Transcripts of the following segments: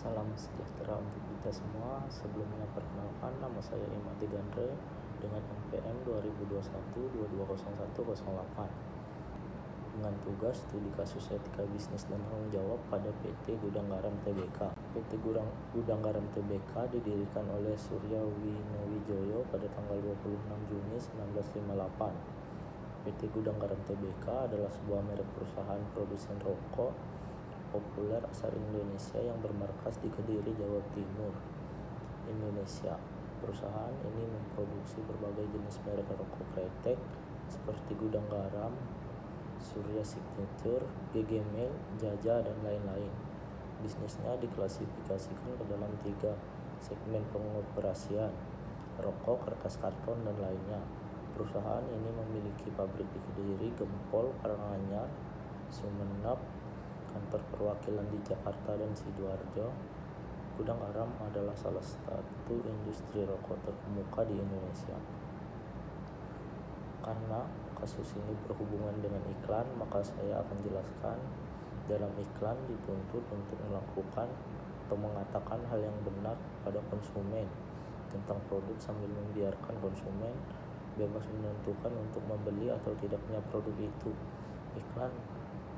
Salam sejahtera untuk kita semua. Sebelumnya perkenalkan, nama saya Imadi Gandre dengan NPM 2021-220108 dengan tugas studi kasus etika bisnis dan tanggung jawab pada PT Gudang Garam Tbk. PT Gudang Garam Tbk didirikan oleh Surya Winowijoyo pada tanggal 26 Juni 1958. PT Gudang Garam Tbk adalah sebuah merek perusahaan produsen rokok populer asal Indonesia yang bermarkas di Kediri, Jawa Timur, Indonesia. Perusahaan ini memproduksi berbagai jenis merek rokok kretek seperti Gudang Garam, Surya Signature, GG Mil, Jaja, dan lain-lain. Bisnisnya diklasifikasikan ke dalam 3 segmen pengoperasian: rokok, kertas karton, dan lainnya. Perusahaan ini memiliki pabrik di Kediri, Gempol, Karanganyar, Sumeneb, kantor perwakilan di Jakarta dan Sidoarjo. Gudang Garam adalah salah satu industri rokok terkemuka di Indonesia. Karena kasus ini berhubungan dengan iklan, maka saya akan jelaskan. Dalam iklan dituntut untuk melakukan atau mengatakan hal yang benar pada konsumen tentang produk sambil membiarkan konsumen bebas menentukan untuk membeli atau tidaknya produk itu.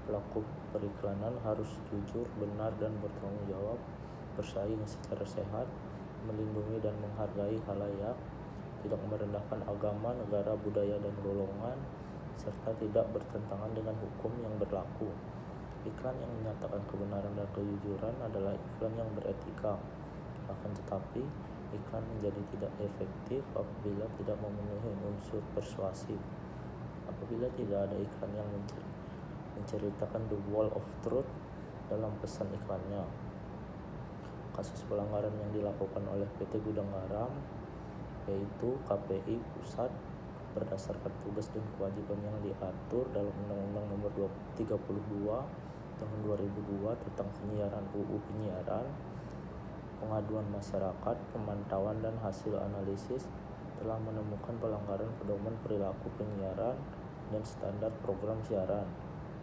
Pelaku periklanan harus jujur, benar, dan bertanggung jawab, bersaing secara sehat, melindungi dan menghargai khalayak, tidak merendahkan agama, negara, budaya, dan golongan, serta tidak bertentangan dengan hukum yang berlaku. Iklan yang menyatakan kebenaran dan kejujuran adalah iklan yang beretika. Akan tetapi, iklan menjadi tidak efektif apabila tidak memenuhi unsur persuasif. Apabila tidak ada iklan yang menceritakan the wall of truth dalam pesan iklannya. Kasus pelanggaran yang dilakukan oleh PT Gudang Garam yaitu KPI Pusat berdasarkan tugas dan kewajiban yang diatur dalam Undang-Undang Nomor 32 Tahun 2002 tentang penyiaran UU Penyiaran. Pengaduan masyarakat, pemantauan, dan hasil analisis telah menemukan pelanggaran pedoman perilaku penyiaran dan standar program siaran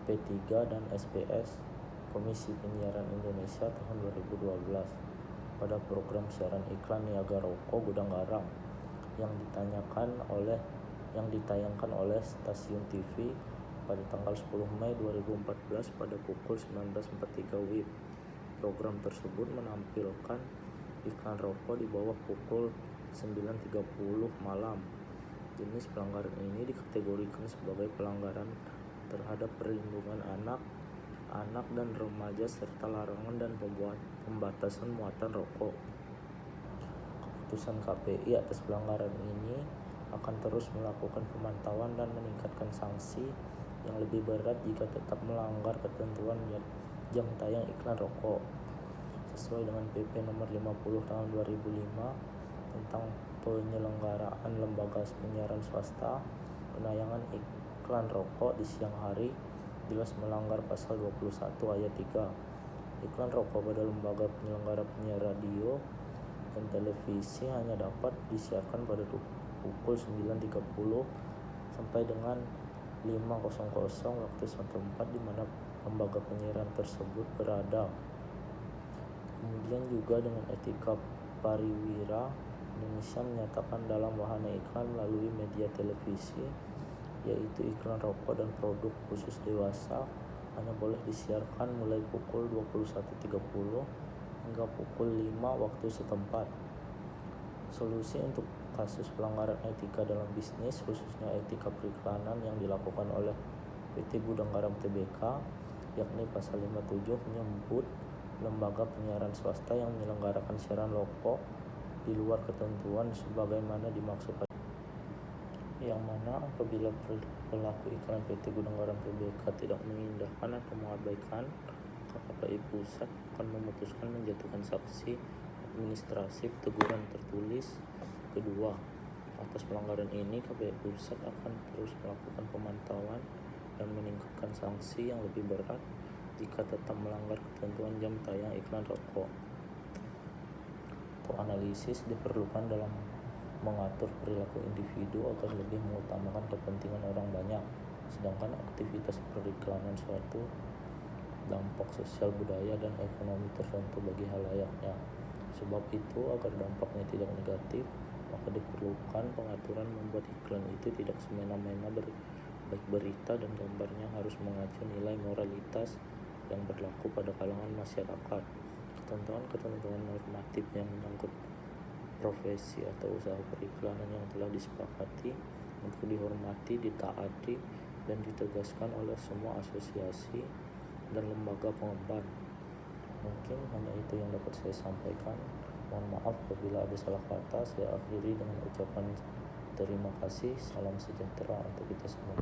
P3 dan SPS Komisi Penyiaran Indonesia tahun 2012 pada program siaran iklan Niaga Rokok Gudang Garam yang ditayangkan oleh stasiun TV pada tanggal 10 Mei 2014 pada pukul 19.43 WIB. Program tersebut menampilkan iklan rokok di bawah pukul 9.30 malam. Jenis pelanggaran ini dikategorikan sebagai pelanggaran terhadap perlindungan anak dan remaja serta larangan dan pembatasan muatan rokok. Keputusan KPI atas pelanggaran ini akan terus melakukan pemantauan dan meningkatkan sanksi yang lebih berat jika tetap melanggar ketentuan jam tayang iklan rokok. Sesuai dengan PP nomor 50 tahun 2005 tentang penyelenggaraan lembaga penyiaran swasta, penayangan iklan rokok di siang hari jelas melanggar pasal 21 ayat 3. Iklan rokok pada lembaga penyelenggara penyiar radio dan televisi hanya dapat disiarkan pada pukul 9.30 sampai dengan 5.00 waktu setempat di mana lembaga penyiaran tersebut berada. Kemudian juga dengan etika pariwira, Indonesia menyatakan dalam wahana iklan melalui media televisi yaitu iklan rokok dan produk khusus dewasa hanya boleh disiarkan mulai pukul 21.30 hingga pukul 5 waktu setempat. Solusi untuk kasus pelanggaran etika dalam bisnis, khususnya etika periklanan yang dilakukan oleh PT Gudang Garam Tbk, yakni pasal 57 menyebut lembaga penyiaran swasta yang menyelenggarakan siaran rokok di luar ketentuan sebagaimana dimaksud, yang mana apabila pelaku iklan PT Gudang Garam Tbk tidak mengindahkan atau mengabaikan, KPI Pusat akan memutuskan menjatuhkan sanksi administratif teguran tertulis. Kedua, atas pelanggaran ini KPI Pusat akan terus melakukan pemantauan dan meningkatkan sanksi yang lebih berat jika tetap melanggar ketentuan jam tayang iklan rokok. Atau analisis diperlukan dalam mengatur perilaku individu agar lebih mengutamakan kepentingan orang banyak, sedangkan aktivitas periklanan suatu dampak sosial, budaya, dan ekonomi tertentu bagi halayaknya. Sebab itu, agar dampaknya tidak negatif, maka diperlukan pengaturan membuat iklan itu tidak semena-mena, baik berita dan gambarnya harus mengacu nilai moralitas yang berlaku pada kalangan masyarakat. Ketentuan-ketentuan normatif yang menyangkut profesi atau usaha periklanan yang telah disepakati untuk dihormati, ditaati, dan ditegaskan oleh semua asosiasi dan lembaga pengemban. Mungkin hanya itu yang dapat saya sampaikan. Mohon maaf apabila ada salah kata. Saya akhiri dengan ucapan terima kasih. Salam sejahtera untuk kita semua.